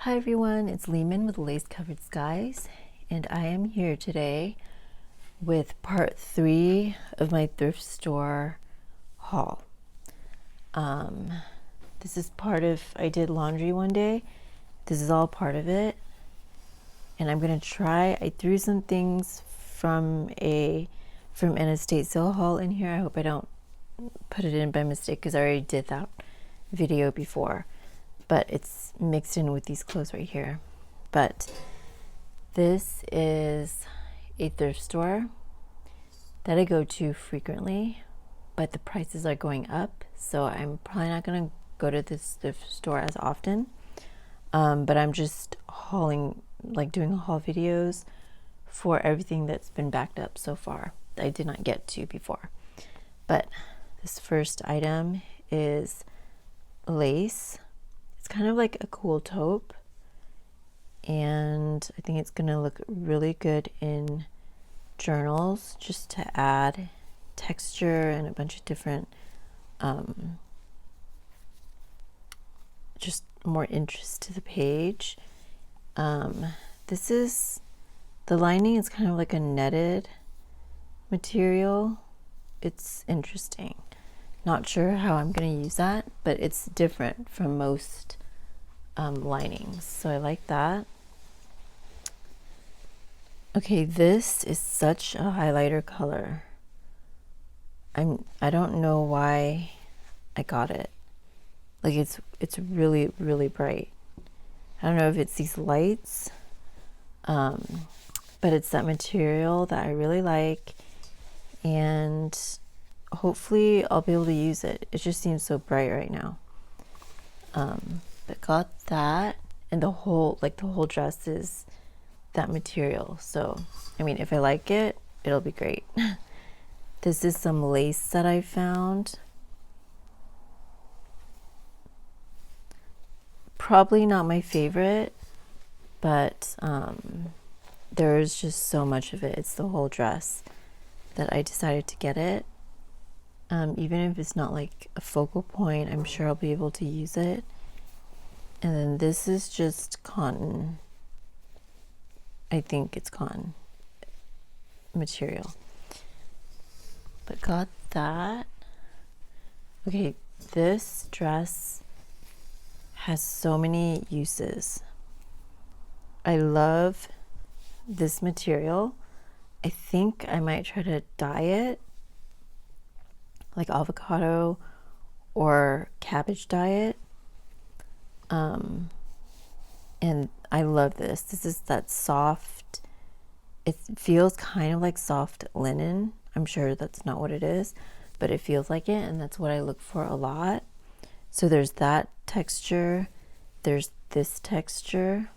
Hi everyone, it's Lehman with Lace Covered Skies, and I am here today with part 3 of my thrift store haul. This is part of, I did laundry one day. This is all part of it, and I'm gonna try. I threw some things from an estate sale haul in here. I hope I don't put it in by mistake because I already did that video before, but it's mixed in with these clothes right here. But this is a thrift store that I go to frequently, but the prices are going up, so I'm probably not going to go to this thrift store as often. But I'm just hauling, like doing haul videos for everything that's been backed up so far that I did not get to before. But this first item is lace. It's kind of like a cool taupe, and I think it's gonna look really good in journals just to add texture and a bunch of different just more interest to the page. This is, the lining is kind of like a netted material. It's interesting. Not sure how I'm going to use that, but it's different from most linings, so I like that. Okay, this is such a highlighter color. I don't know why I got it. Like it's really, really bright. I don't know if it's these lights, but it's that material that I really like, and hopefully I'll be able to use it. It just seems so bright right now. But got that, and the whole dress is that material. So, I mean, if I like it, it'll be great. This is some lace that I found. Probably not my favorite, but there's just so much of it. It's the whole dress that I decided to get it. Even if it's not like a focal point, I'm sure I'll be able to use it. And then this is just cotton. I think it's cotton material. But got that. Okay, this dress has so many uses. I love this material. I think I might try to dye it like avocado or cabbage dye it. And I love this. This is that soft, it feels kind of like soft linen. I'm sure that's not what it is, but it feels like it, and that's what I look for a lot. So there's that texture, there's this texture,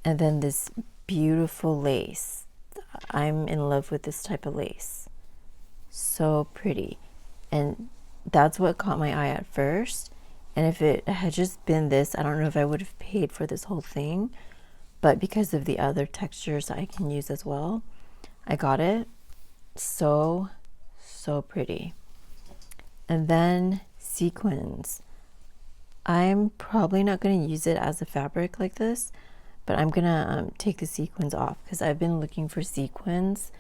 and then this beautiful lace. I'm in love with this type of lace. So pretty. And that's what caught my eye at first. And if it had just been this, I don't know if I would have paid for this whole thing, but because of the other textures I can use as well, I got it. So pretty. And then sequins. I'm probably not going to use it as a fabric like this, but I'm gonna take the sequins off because I've been looking for sequins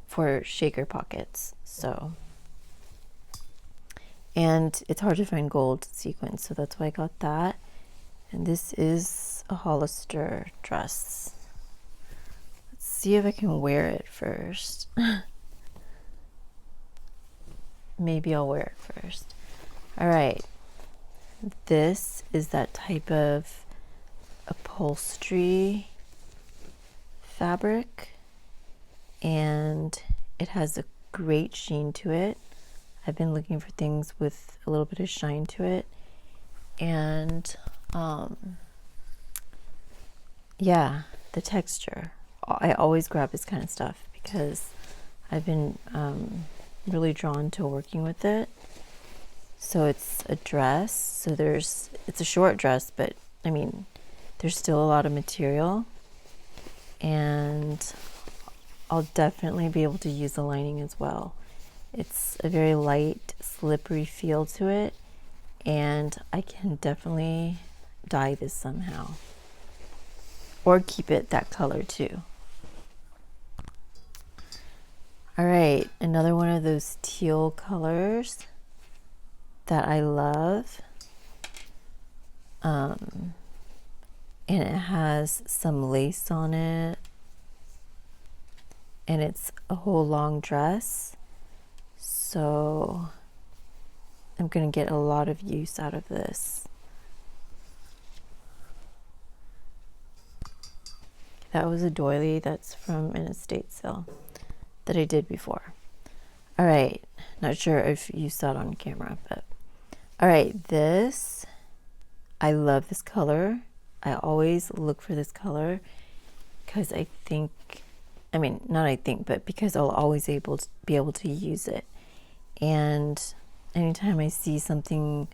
for shaker pockets. So, and it's hard to find gold sequins, so that's why I got that. And this is a Hollister dress. Let's see if I can wear it first. Maybe I'll wear it first. All right, this is that type of upholstery fabric, and it has a great sheen to it. I've been looking for things with a little bit of shine to it, and yeah, the texture. I always grab this kind of stuff because I've been really drawn to working with it. So it's a dress, so it's a short dress, but I mean, there's still a lot of material, and I'll definitely be able to use the lining as well. It's a very light, slippery feel to it, and I can definitely dye this somehow. or keep it that color too. All right, another one of those teal colors that I love. And it has some lace on it, and it's a whole long dress, so I'm gonna get a lot of use out of this. That was a doily that's from an estate sale that I did before. All right, not sure if you saw it on camera, but all right, this, I love this color. I always look for this color because I think, I mean, not I think, but because I'll always be able to use it. And anytime I see something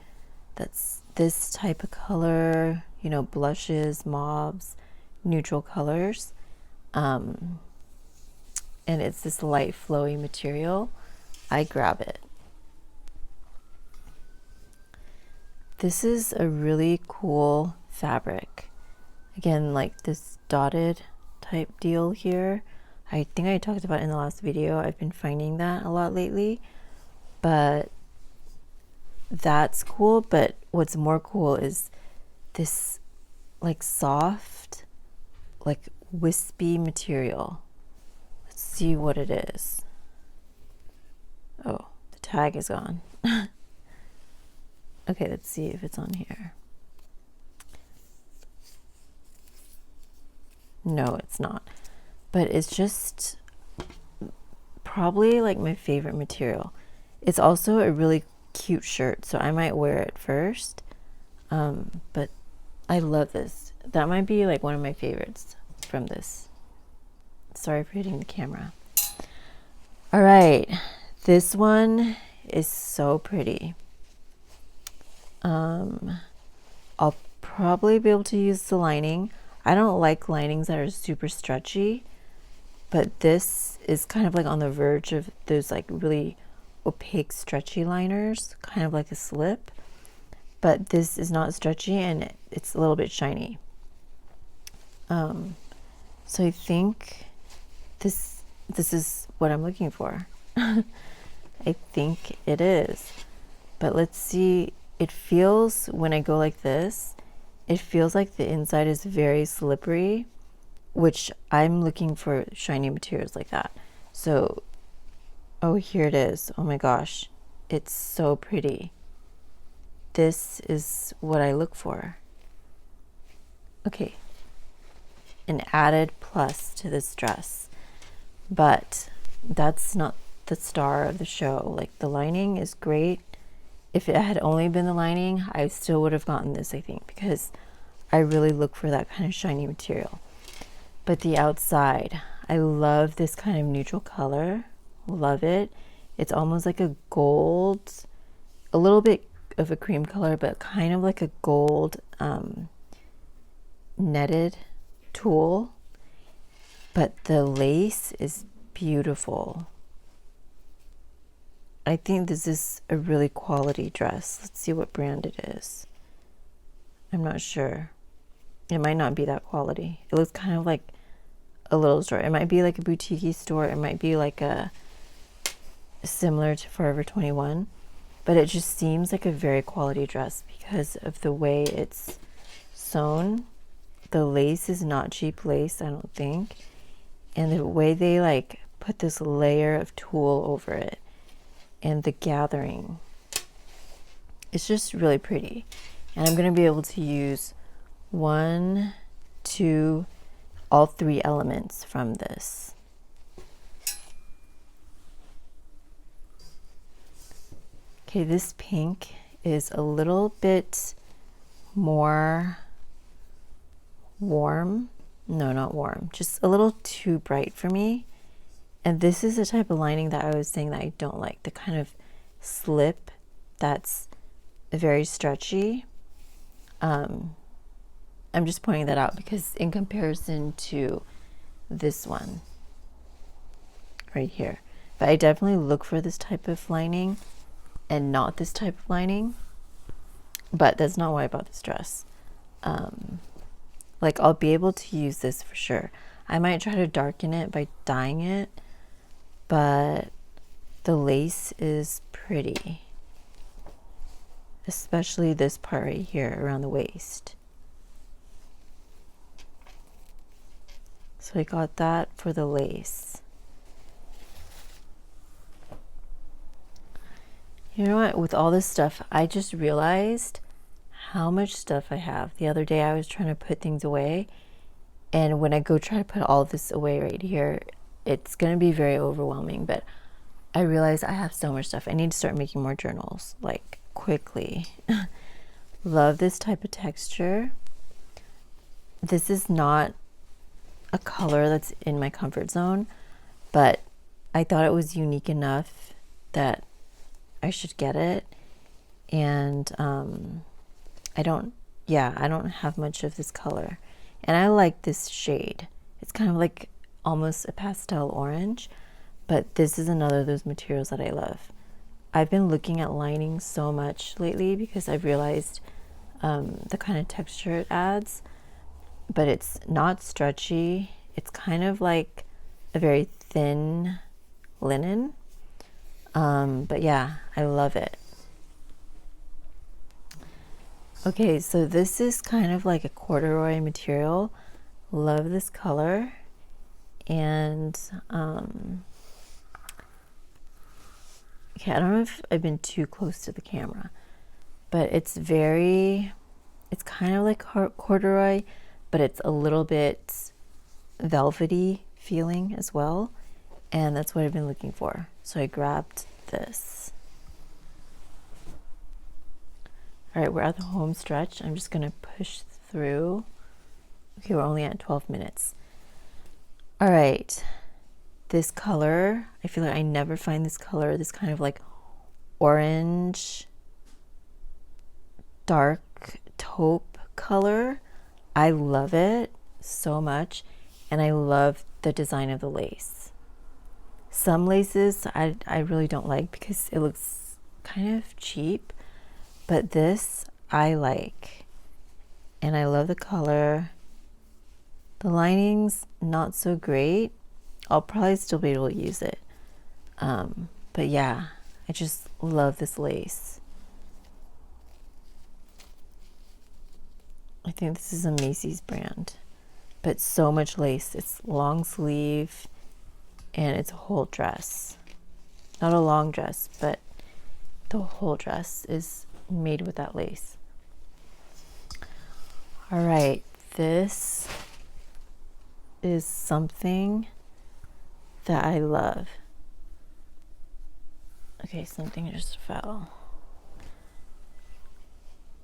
that's this type of color, you know, blushes, mauves, neutral colors, and it's this light flowy material, I grab it. This is a really cool fabric. Again, like this dotted type deal here. I think I talked about in the last video. I've been finding that a lot lately, but that's cool. But what's more cool is this like soft, like wispy material. Let's see what it is. Oh, the tag is gone. Okay, let's see if it's on here. No, it's not. But it's just probably like my favorite material. It's also a really cute shirt, so I might wear it first. But I love this. That might be like one of my favorites from this. Sorry for hitting the camera. All right, this one is so pretty. I'll probably be able to use the lining. I don't like linings that are super stretchy, but this is kind of like on the verge of those like really opaque stretchy liners, kind of like a slip, but this is not stretchy and it's a little bit shiny. So I think this is what I'm looking for. I think it is, but let's see. It feels, when I go like this, it feels like the inside is very slippery, which I'm looking for shiny materials like that. So, oh, here it is. Oh my gosh, it's so pretty. This is what I look for. Okay, an added plus to this dress, but that's not the star of the show. Like, the lining is great. If it had only been the lining, I still would have gotten this, I think, because I really look for that kind of shiny material. But the outside, I love this kind of neutral color. Love it. It's almost like a gold, a little bit of a cream color, but kind of like a gold netted tulle. But the lace is beautiful. I think this is a really quality dress. Let's see what brand it is. I'm not sure. It might not be that quality. It looks kind of like a little store. It might be like a boutique store. It might be like a similar to Forever 21, but it just seems like a very quality dress because of the way it's sewn. The lace is not cheap lace, I don't think, and the way they like put this layer of tulle over it. And the gathering, it's just really pretty. And I'm going to be able to use 1, 2, all 3 elements from this. Okay, this pink is a little bit more warm. No, not warm, just a little too bright for me. And this is the type of lining that I was saying that I don't like, the kind of slip that's very stretchy. I'm just pointing that out because in comparison to this one right here, but I definitely look for this type of lining and not this type of lining, but that's not why I bought this dress. Like, I'll be able to use this for sure. I might try to darken it by dyeing it, but the lace is pretty. Especially this part right here around the waist. So I got that for the lace. You know what? With all this stuff, I just realized how much stuff I have. The other day I was trying to put things away, and when I go try to put all of this away right here, it's going to be very overwhelming, but I realize I have so much stuff. I need to start making more journals, like, quickly. Love this type of texture. This is not a color that's in my comfort zone, but I thought it was unique enough that I should get it. And I don't have much of this color, and I like this shade. It's kind of like almost a pastel orange, but this is another of those materials that I love. I've been looking at lining so much lately because I've realized the kind of texture it adds, but it's not stretchy. It's kind of like a very thin linen, but yeah, I love it. Okay, so this is kind of like a corduroy material. Love this color. And okay, I don't know if I've been too close to the camera, but it's kind of like corduroy, but it's a little bit velvety feeling as well. And that's what I've been looking for. So I grabbed this. All right, we're at the home stretch. I'm just gonna push through. Okay, we're only at 12 minutes. All right, this color, I feel like I never find this color, this kind of like orange, dark taupe color. I love it so much, and I love the design of the lace. Some laces I really don't like because it looks kind of cheap, but this I like, and I love the color. The lining's not so great. I'll probably still be able to use it, but yeah, I just love this lace. I think this is a Macy's brand, but so much lace. It's long sleeve, and it's a whole dress. Not a long dress, but the whole dress is made with that lace. All right, this is something that I love. Okay, something just fell.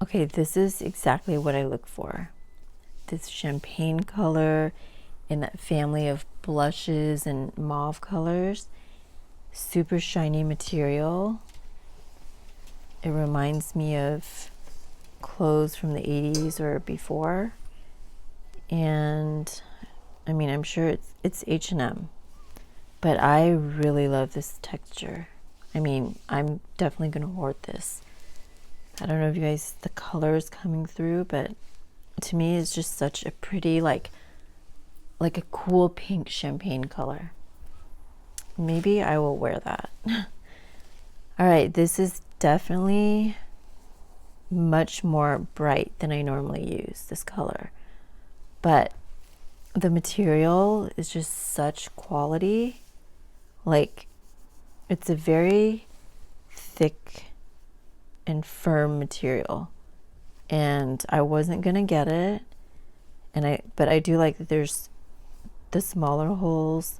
Okay, this is exactly what I look for. This champagne color in that family of blushes and mauve colors. Super shiny material. It reminds me of clothes from the 80s or before. And I mean, I'm sure it's H&M, but I really love this texture. I mean, I'm definitely gonna hoard this. I don't know if you guys, the color is coming through, but to me it's just such a pretty, like a cool pink champagne color. Maybe I will wear that. All right, this is definitely much more bright than I normally use, this color, but the material is just such quality. Like, it's a very thick and firm material, and I wasn't gonna get it, but I do like that there's the smaller holes,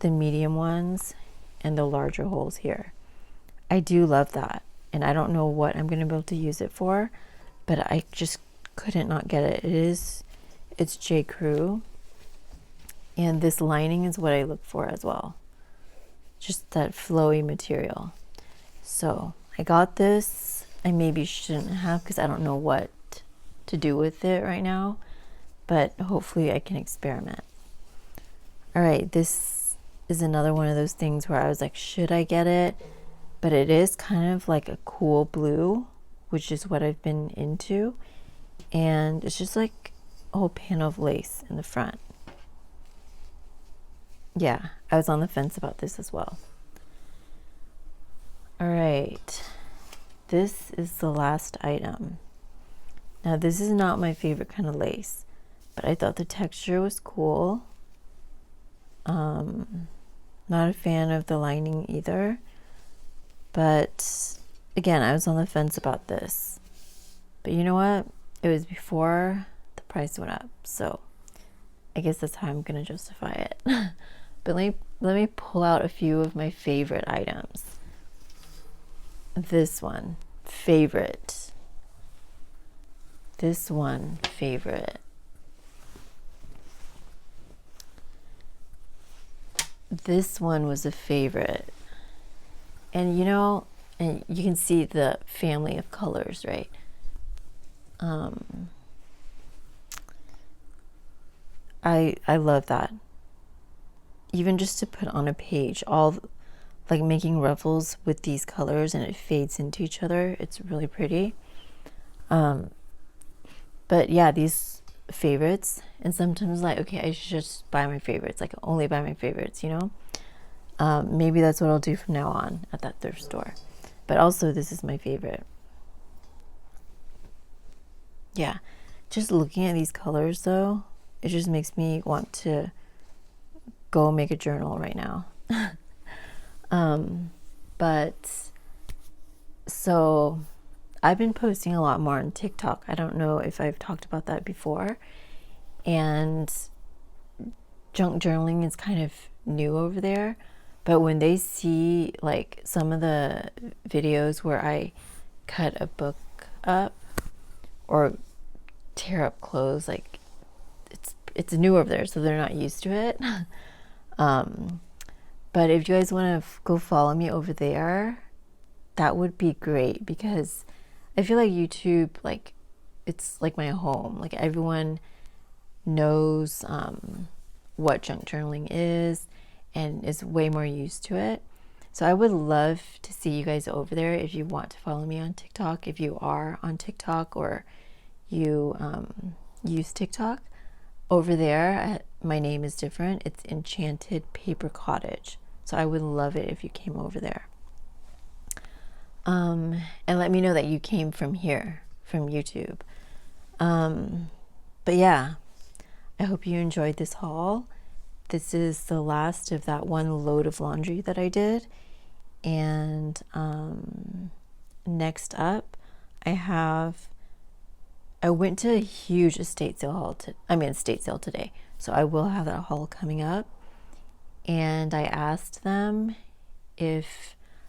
the medium ones, and the larger holes here. I do love that, and I don't know what I'm gonna be able to use it for, but I just couldn't not get it. It's J. Crew, and this lining is what I look for as well. Just that flowy material. So I got this. I maybe shouldn't have because I don't know what to do with it right now, but hopefully I can experiment. All right, this is another one of those things where I was like, should I get it? But it is kind of like a cool blue, which is what I've been into, and it's just like a whole panel of lace in the front. Yeah, I was on the fence about this as well. All right, this is the last item. Now this is not my favorite kind of lace, but I thought the texture was cool. Not a fan of the lining either, but again, I was on the fence about this. But you know what? It was before the price went up, so I guess that's how I'm gonna justify it. But let me pull out a few of my favorite items. This one, favorite. This one, favorite. This one was a favorite. And you know, and you can see the family of colors, right? I love that. Even just to put on a page, all like making ruffles with these colors and it fades into each other. It's really pretty. But yeah, these favorites, and sometimes like, okay, I should just buy my favorites, like only buy my favorites, you know? Maybe that's what I'll do from now on at that thrift store. But also this is my favorite. Yeah, just looking at these colors though, it just makes me want to go make a journal right now. But so I've been posting a lot more on TikTok. I don't know if I've talked about that before. And junk journaling is kind of new over there. But when they see like some of the videos where I cut a book up or tear up clothes, like it's new over there, so they're not used to it. But if you guys want to go follow me over there, that would be great, because I feel like YouTube, like it's like my home. Like everyone knows what junk journaling is and is way more used to it. So I would love to see you guys over there if you want to follow me on TikTok, if you are on TikTok or you use TikTok. Over there, my name is different. It's Enchanted Paper Cottage. So I would love it if you came over there. And let me know that you came from here, from YouTube. But yeah, I hope you enjoyed this haul. This is the last of that one load of laundry that I did. And next up, I went to a huge estate sale today. So I will have that haul coming up. And I asked them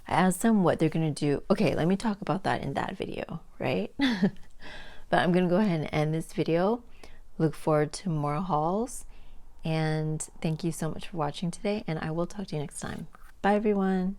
what they're going to do. Okay, let me talk about that in that video, right? But I'm going to go ahead and end this video. Look forward to more hauls. And thank you so much for watching today. And I will talk to you next time. Bye, everyone.